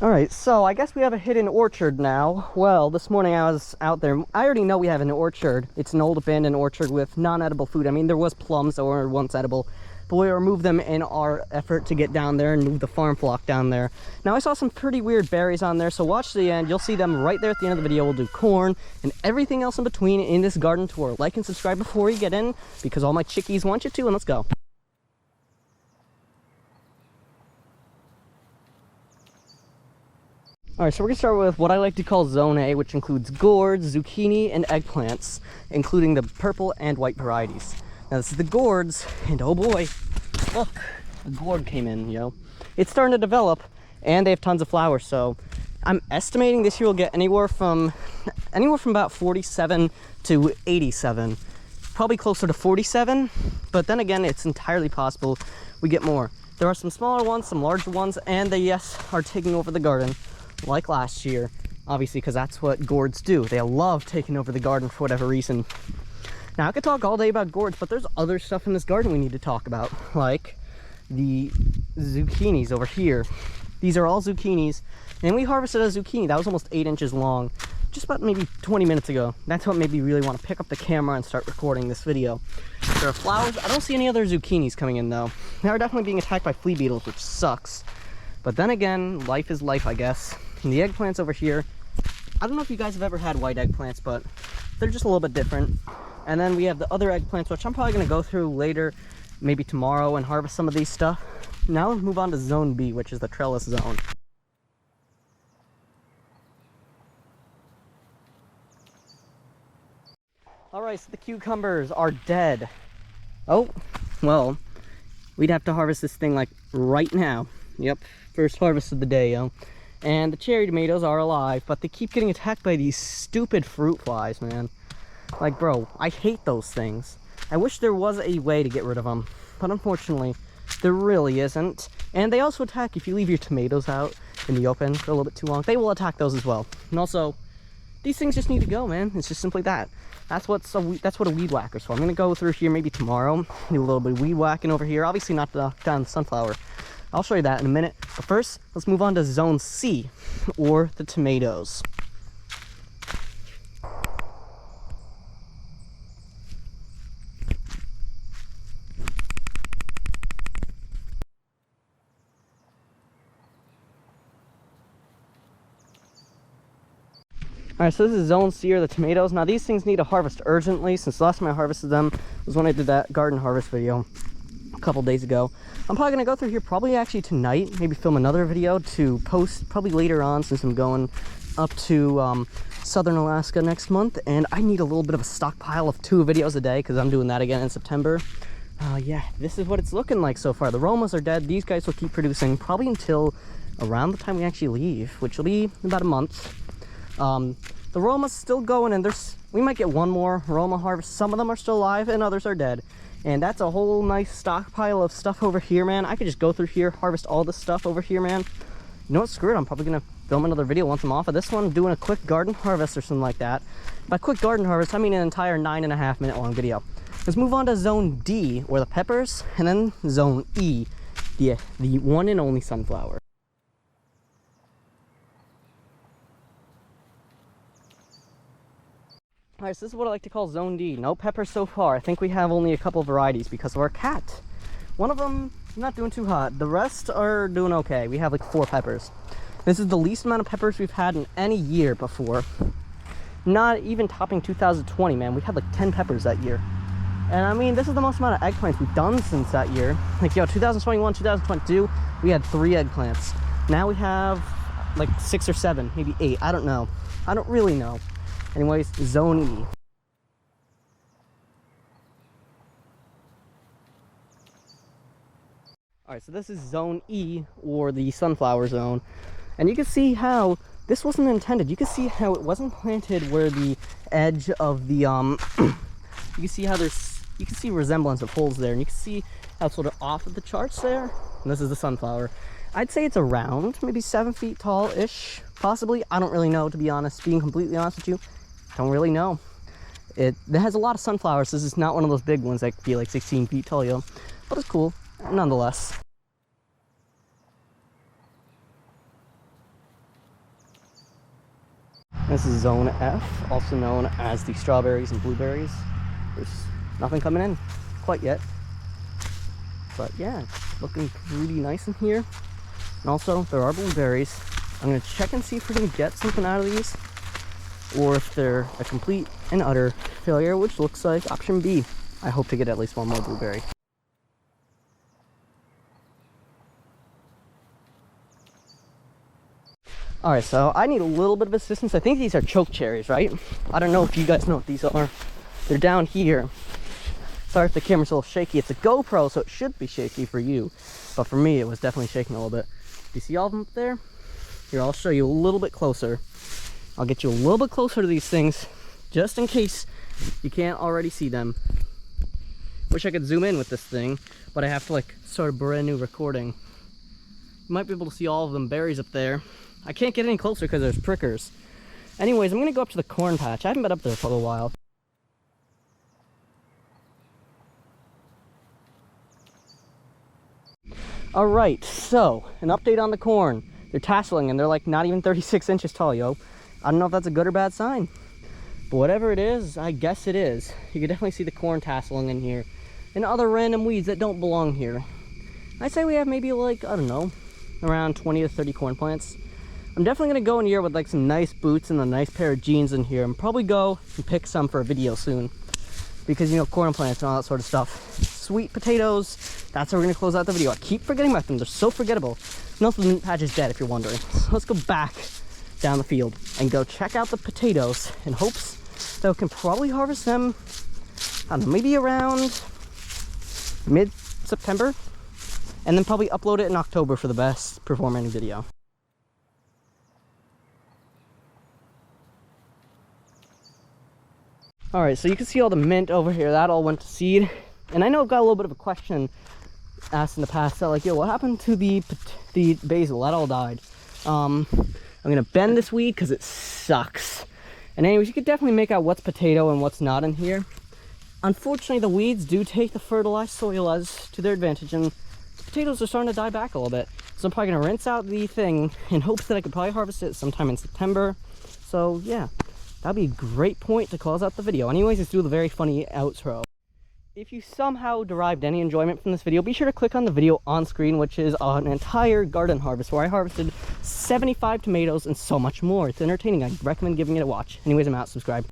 Alright, so I guess we have a hidden orchard now. Well, this morning I was out there. I already know we have an orchard. It's an old abandoned orchard with non-edible food. I mean, there was plums that were once edible, but we removed them in our effort to get down there and move the farm flock down there. Now, I saw some pretty weird berries on there, so watch the end. You'll see them right there at the end of the video. We'll do corn and everything else in between in this garden tour. Like and subscribe before you get in, because all my chickies want you to, and let's go. Alright, so we're going to start with what I like to call Zone A, which includes gourds, zucchini, and eggplants, including the purple and white varieties. Now, this is the gourds, and oh boy, look, a gourd came in, It's starting to develop, and they have tons of flowers, so I'm estimating this year we'll get anywhere from about 47 to 87. Probably closer to 47, but then again, it's entirely possible we get more. There are some smaller ones, some larger ones, and they, yes, are taking over the garden. Like last year, obviously, because that's what gourds do. They love taking over the garden for whatever reason. Now, I could talk all day about gourds, but there's other stuff in this garden we need to talk about, like the zucchinis over here. These are all zucchinis, and we harvested a zucchini that was almost 8 inches long just about maybe 20 minutes ago. That's what made me really want to pick up the camera and start recording this video. There are flowers. I don't see any other zucchinis coming in, though. They are definitely being attacked by flea beetles, which sucks. But then again, life is life, I guess. And the eggplants over here, I don't know if you guys have ever had white eggplants, but they're just a little bit different. And then we have the other eggplants, which I'm probably going to go through later, maybe tomorrow, and harvest some of these stuff. Now let's move on to Zone B, which is the trellis zone. Alright, so the cucumbers are dead. Oh, well, we'd have to harvest this thing like right now. Yep, first harvest of the day, And the cherry tomatoes are alive, but they keep getting attacked by these stupid fruit flies, man. Like, bro, I hate those things. I wish there was a way to get rid of them, but unfortunately, there really isn't. And they also attack if you leave your tomatoes out in the open for a little bit too long. They will attack those as well. And also, these things just need to go, man. It's just simply that. That's what a weed whacker's for. I'm gonna go through here maybe tomorrow, do a little bit of weed whacking over here. Obviously not down the sunflower. I'll show you that in a minute. But first, let's move on to Zone C, or the tomatoes. Alright, so this is Zone C, or the tomatoes. Now, these things need a harvest urgently, since the last time I harvested them was when I did that garden harvest video a couple days ago. I'm probably going to go through here probably actually tonight, maybe film another video to post probably later on, since I'm going up to southern Alaska next month, and I need a little bit of a stockpile of 2 videos a day because I'm doing that again in September. Yeah, this is what it's looking like so far. The Romas are dead. These guys will keep producing probably until around the time we actually leave, which will be about a month. The Roma's still going, and we might get one more Roma harvest. Some of them are still alive and others are dead. And that's a whole nice stockpile of stuff over here, man. I could just go through here, harvest all this stuff over here, man. You know what, screw it. I'm probably going to film another video once I'm off of this one, doing a quick garden harvest or something like that. By quick garden harvest, I mean an entire 9.5 minute long video. Let's move on to Zone D, or the peppers, and then Zone E, the one and only sunflower. Alright, so this is what I like to call Zone D. No peppers so far. I think we have only a couple varieties because of our cat. One of them is not doing too hot. The rest are doing okay. We have like 4 peppers. This is the least amount of peppers we've had in any year before. Not even topping 2020, man. We had like 10 peppers that year. And I mean, this is the most amount of eggplants we've done since that year. Like, 2021, 2022, we had 3 eggplants. Now we have like 6 or 7, maybe 8. I don't know. I don't really know. Anyways, Zone E. Alright, so this is Zone E, or the sunflower zone. And you can see how this wasn't intended. You can see how it wasn't planted where the edge of the, you can see how you can see resemblance of holes there. And you can see how it's sort of off of the charts there. And this is the sunflower. I'd say it's around maybe 7 feet tall-ish, possibly. I don't really know, to be honest. Being completely honest with you, don't really know. It has a lot of sunflowers. This is not one of those big ones that could be like 16 feet tall, but it's cool nonetheless. This is Zone F, also known as the strawberries and blueberries. There's nothing coming in quite yet. But yeah, it's looking really nice in here. And also, there are blueberries. I'm going to check and see if we're going to get something out of these, or if they're a complete and utter failure, which looks like option B. I hope to get at least one more blueberry. Alright, so I need a little bit of assistance. I think these are choke cherries, right? I don't know if you guys know what these are. They're down here. Sorry if the camera's a little shaky. It's a GoPro, so it should be shaky for you. But for me, it was definitely shaking a little bit. Do you see all of them up there? Here, I'll show you a little bit closer. I'll get you a little bit closer to these things, just in case you can't already see them. Wish I could zoom in with this thing, but I have to like start a brand new recording. You might be able to see all of them berries up there. I can't get any closer because there's prickers. Anyways, I'm gonna go up to the corn patch. I haven't been up there for a little while. All right, so an update on the corn. They're tasseling and they're like not even 36 inches tall, yo. I don't know if that's a good or bad sign, but whatever it is, I guess it is. You can definitely see the corn tasseling in here and other random weeds that don't belong here. I'd say we have maybe like, I don't know, around 20 to 30 corn plants. I'm definitely gonna go in here with like some nice boots and a nice pair of jeans in here and probably go and pick some for a video soon. Because, you know, corn plants and all that sort of stuff. Sweet potatoes, that's how we're gonna close out the video. I keep forgetting about them, they're so forgettable. Note the mint patch is dead if you're wondering. So let's go back down the field and go check out the potatoes in hopes that we can probably harvest them, I don't know, maybe around mid-September. And then probably upload it in October for the best performing video. All right, so you can see all the mint over here. That all went to seed. And I know I've got a little bit of a question asked in the past. So like, yo, what happened to the basil? That all died. I'm gonna bend this weed because it sucks. And anyways, you could definitely make out what's potato and what's not in here. Unfortunately, the weeds do take the fertilized soil as to their advantage, and the potatoes are starting to die back a little bit. So I'm probably gonna rinse out the thing in hopes that I could probably harvest it sometime in September. So yeah. That'd be a great point to close out the video. Anyways, let's do the very funny outro. If you somehow derived any enjoyment from this video, be sure to click on the video on screen, which is an entire garden harvest where I harvested 75 tomatoes and so much more. It's entertaining. I recommend giving it a watch. Anyways, I'm out. Subscribe.